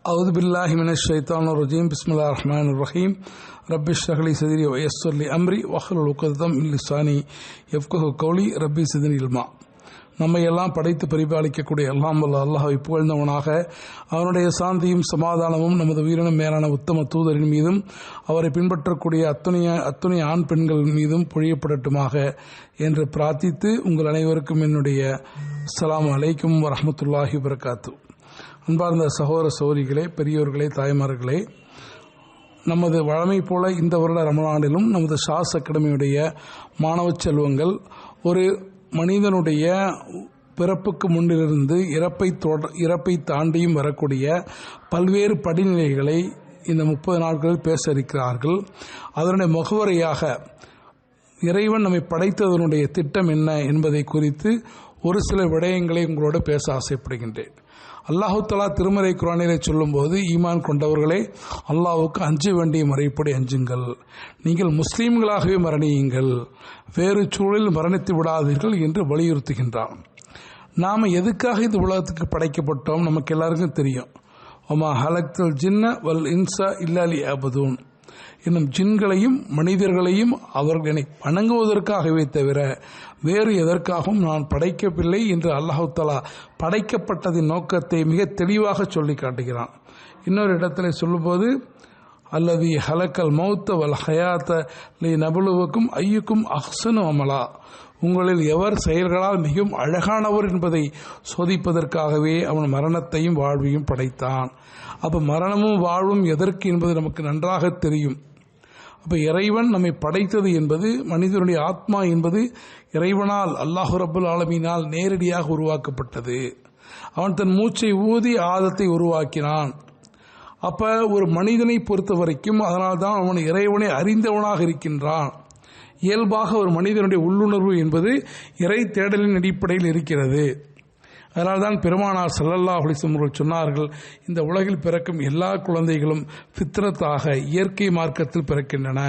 أعوذ بالله من الشيطان الرجيم بسم الله الرحمن الرحيم رب اشرح لي صدري ويسر لي أمري واحلل عقدة من لساني يفقهوا قولي ربي زدني علما. நம்மை எல்லாம் படைத்து பரிபாலிக்கக்கூடிய எல்லாம் வல்ல அல்லாஹ்வை புகழ்ந்தவனாக அவனுடைய சாந்தியும் சமாதானமும் நமது உயிரினும் மேலான உத்தம தூதரின் மீதும் அவரை பின்பற்றக்கூடிய அத்துணை ஆண் பெண்கள் மீதும் பொழியப்படட்டுமாக என்று பிரார்த்தித்து உங்கள் அனைவருக்கும் என்னுடைய அஸ்ஸலாமு அலைக்கும் வரஹ்மத்துல்லாஹி வபரகாத்து. அன்பார்ந்த சகோதர சகோதரிகளே, பெரியோர்களே, தாய்மார்களே, நமது வழமை போல இந்த வருட ரமலானிலும் நமது ஷாஸ் அகாடமியுடைய மாணவ செல்வங்கள் ஒரு மனிதனுடைய பிறப்புக்கு முன்னிலிருந்து இறப்பை தாண்டியும் வரக்கூடிய பல்வேறு படிநிலைகளை இந்த 30 நாட்களில் பேச இருக்கிறார்கள். அதனுடைய முகவரையாக இறைவன் நம்மை படைத்ததனுடைய திட்டம் என்ன என்பதை குறித்து ஒரு சில விடயங்களை உங்களோடு பேச ஆசைப்படுகின்றேன். அல்லாஹு தஆலா திருமறை குர்ஆனிலே சொல்லும்போது, ஈமான் கொண்டவர்களே, அல்லாஹ்வுக்கு அஞ்ச வேண்டிய முறைப்படி அஞ்சுங்கள், நீங்கள் முஸ்லீம்களாகவே மரணியுங்கள், வேறு சூழலில் மரணித்து விடாதீர்கள் என்று வலியுறுத்துகின்றான். நாம் எதுக்காக இந்த உலகத்துக்கு படைக்கப்பட்டோம் நமக்கு எல்லாருக்கும் தெரியும். ஒமா ஹலக்தல் ஜின்ன வல் இன்சா இல்லா லியஅபுதூன், இன்னும் ஜின்களையும் மனிதர்களையும் அவர்களை வணங்குவதற்காகவே தவிர வேறு எதற்காகவும் நான் படைக்கவில்லை என்று அல்லாஹ் தஆலா படைக்கப்பட்டதின் நோக்கத்தை மிக தெளிவாக சொல்லி காட்டுகிறான். இன்னொரு இடத்துல சொல்லும்போது, அல்லதி ஹலக்கல் மௌத்த வல் ஹயாத்த லி நபுலுவக்கும் ஐயுக்கும் அஹ்சனு அமலா, உங்களில் எவர் செயல்களால் மிகவும் அழகானவர் என்பதை சோதிப்பதற்காகவே அவன் மரணத்தையும் வாழ்வையும் படைத்தான். அப்போ மரணமும் வாழ்வும் எதற்கு என்பது நமக்கு நன்றாக தெரியும். அப்போ இறைவன் நம்மை படைத்தது என்பது, மனிதனுடைய ஆத்மா என்பது இறைவனால், அல்லாஹ் ரப்புல் ஆலமீனால் நேரடியாக உருவாக்கப்பட்டது. அவன் தன் மூச்சை ஊதி ஆதத்தை உருவாக்கினான். அப்போ ஒரு மனிதனை பொறுத்த வரைக்கும் அதனால்தான் அவன் இறைவனை அறிந்தவனாக இருக்கின்றான். இயல்பாக ஒரு மனிதனுடைய உள்ளுணர்வு என்பது இறை தேடலின் அடிப்படையில் இருக்கிறது. அதனால்தான் பெருமானார் ஸல்லல்லாஹு அலைஹி வஸல்லம் சொன்னார்கள், இந்த உலகில் பிறக்கும் எல்லா குழந்தைகளும் ஃபித்ரத்தாக இயற்கை மார்க்கத்தில் பிறக்கின்றன,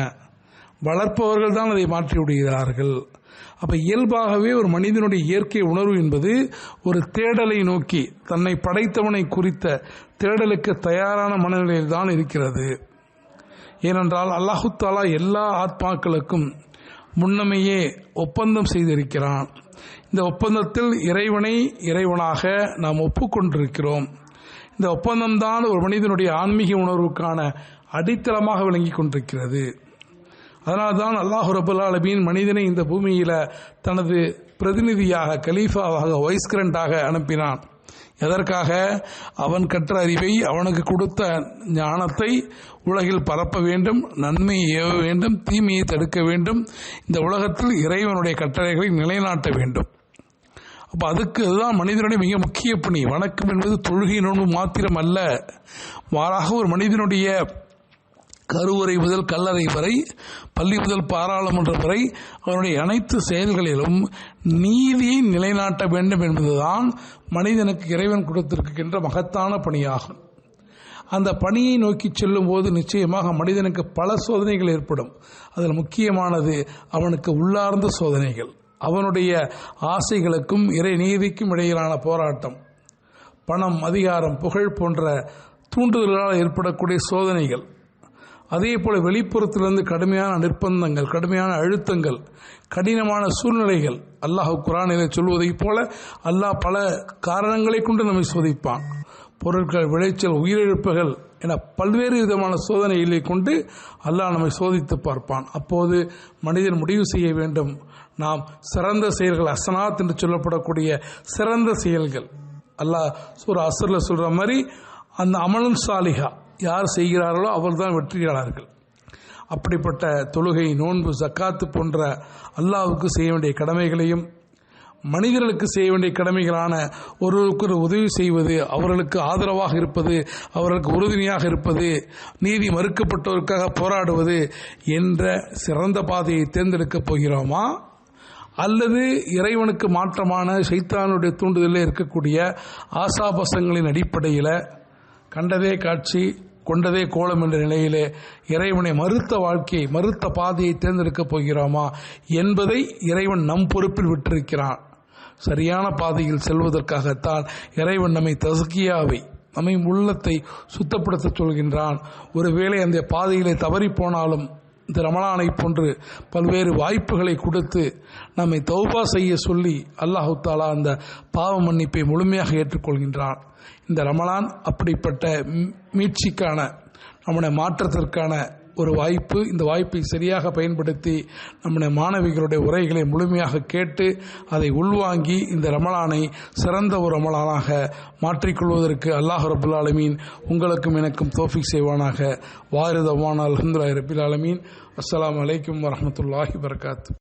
வளர்ப்பவர்கள் தான் அதை மாற்றி விடுகிறார்கள். அப்போ இயல்பாகவே ஒரு மனிதனுடைய இயற்கை உணர்வு என்பது ஒரு தேடலை நோக்கி, தன்னை படைத்தவனை குறித்த தேடலுக்கு தயாரான மனநிலையில் தான் இருக்கிறது. ஏனென்றால் அல்லாஹு தஆலா எல்லா ஆத்மாக்களுக்கும் முன்னமையே ஒப்பந்தம் செய்திருக்கிறான். இந்த ஒப்பந்தத்தில் இறைவனை இறைவனாக நாம் ஒப்புக்கொண்டிருக்கிறோம். இந்த ஒப்பந்தம்தான் ஒரு மனிதனுடைய ஆன்மீக உணர்வுக்கான அடித்தளமாக விளங்கி கொண்டிருக்கிறது. அதனால்தான் அல்லாஹ் ரப்புல் ஆலமீன் மனிதனை இந்த பூமியில தனது பிரதிநிதியாக, கலீஃபாவாக, வைஸ்கரண்டாக அனுப்பினான். எதற்காக? அவன் கற்ற அறிவை, அவனுக்கு கொடுத்த ஞானத்தை உலகில் பரப்ப வேண்டும், நன்மையை ஏவ வேண்டும், தீமையை தடுக்க வேண்டும், இந்த உலகத்தில் இறைவனுடைய கட்டளைகளை நிலைநாட்ட வேண்டும். அப்போ அதுதான் மனிதனுடைய மிக முக்கிய பணி. வணக்கம் என்பது தொழுகை நோன்பு மாத்திரம் அல்ல, மாறாக ஒரு மனிதனுடைய கருவறை முதல் கல்லறை வரை, பள்ளி முதல் பாராளுமன்றம் வரை அவனுடைய அனைத்து செயல்களிலும் நீதியை நிலைநாட்ட வேண்டும் என்பதுதான் மனிதனுக்கு இறைவன் கொடுத்திருக்கின்ற மகத்தான பணியாகும். அந்த பணியை நோக்கி செல்லும் போது நிச்சயமாக மனிதனுக்கு பல சோதனைகள் ஏற்படும். அதில் முக்கியமானது அவனுக்கு உள்ளார்ந்த சோதனைகள், அவனுடைய ஆசைகளுக்கும் இறை நீதிக்கும் இடையிலான போராட்டம், பணம், அதிகாரம், புகழ் போன்ற தூண்டுதல்களால் ஏற்படக்கூடிய சோதனைகள். அதே போல வெளிப்புறத்திலிருந்து கடுமையான நிர்பந்தங்கள், கடுமையான அழுத்தங்கள், கடினமான சூழ்நிலைகள். அல்லாஹ் குர்ஆனிலே சொல்வதைப் போல அல்லாஹ் பல காரணங்களை கொண்டு நம்மை சோதிப்பான். பொருட்கள், விளைச்சல், உயிரிழப்புகள் என பல்வேறு விதமான சோதனைகளை கொண்டு அல்லாஹ் நம்மை சோதித்து பார்ப்பான். அப்போது மனிதன் முடிவு செய்ய வேண்டும், நாம் சிறந்த செயல்கள், அசனாத் என்று சொல்லப்படக்கூடிய சிறந்த செயல்கள், அல்லாஹ் சூரா அஸ்ர்ல சொல்ற மாதிரி அந்த அமலன் சாலிஹா யார் செய்கிறார்களோ அவர்தான் வெற்றியாளர்கள். அப்படிப்பட்ட தொழுகை, நோன்பு, ஜக்காத்து போன்ற அல்லாஹ்வுக்கு செய்ய வேண்டிய கடமைகளையும், மனிதர்களுக்கு செய்ய வேண்டிய கடமைகளான ஒருவருக்கு உதவி செய்வது, அவர்களுக்கு ஆதரவாக இருப்பது, அவர்களுக்கு உறுதுணையாக இருப்பது, நீதி மறுக்கப்பட்டவருக்காக போராடுவது என்ற சிறந்த பாதையை தேர்ந்தெடுக்கப் போகிறோமா, அல்லது இறைவனுக்கு மாற்றமான ஷைத்தானுடைய தூண்டுதலில் இருக்கக்கூடிய ஆசாபாசங்களின் அடிப்படையில் கண்டதே காட்சி கொண்டதே கோலம் என்ற நிலையிலே இறைவனை மறுத்த வாழ்க்கையை, மறுத்த பாதையை தேர்ந்தெடுக்கப் போகிறோமா என்பதை இறைவன் நம் பொறுப்பில் விட்டிருக்கிறான். சரியான பாதையில் செல்வதற்காகத்தான் இறைவன் நம்மை தஸ்கியாவை, நம்மை உள்ளத்தை சுத்தப்படுத்த சொல்கின்றான். ஒருவேளை அந்த பாதையிலே தவறி போனாலும் இந்த ரமலானை போன்று பல்வேறு வாய்ப்புகளை கொடுத்து நம்மை தௌபா செய்ய சொல்லி அல்லாஹு தாலா அந்த பாவ மன்னிப்பை முழுமையாக ஏற்றுக்கொள்கின்றான். இந்த ரமலான் அப்படிப்பட்ட மீட்சிக்கான நம்முடைய மாற்றத்திற்கான ஒரு வாய்ப்பு. இந்த வாய்ப்பை சரியாக பயன்படுத்தி நம்முடைய மாணவிகளுடைய உரைகளை முழுமையாக கேட்டு அதை உள்வாங்கி இந்த ரமலானை சிறந்த ஒரு ரமலானாக மாற்றிக்கொள்வதற்கு அல்லாஹ் ரப்புல் ஆலமீன் உங்களுக்கும் எனக்கும் தௌஃபீக் செய்வானாக. வாரிதவான அல்ஹம்துலில்லாஹி ரப்பில் ஆலமீன். அஸ்ஸலாமு அலைக்கும் வரஹ்மத்துல்லாஹி வபரகாத்துஹு.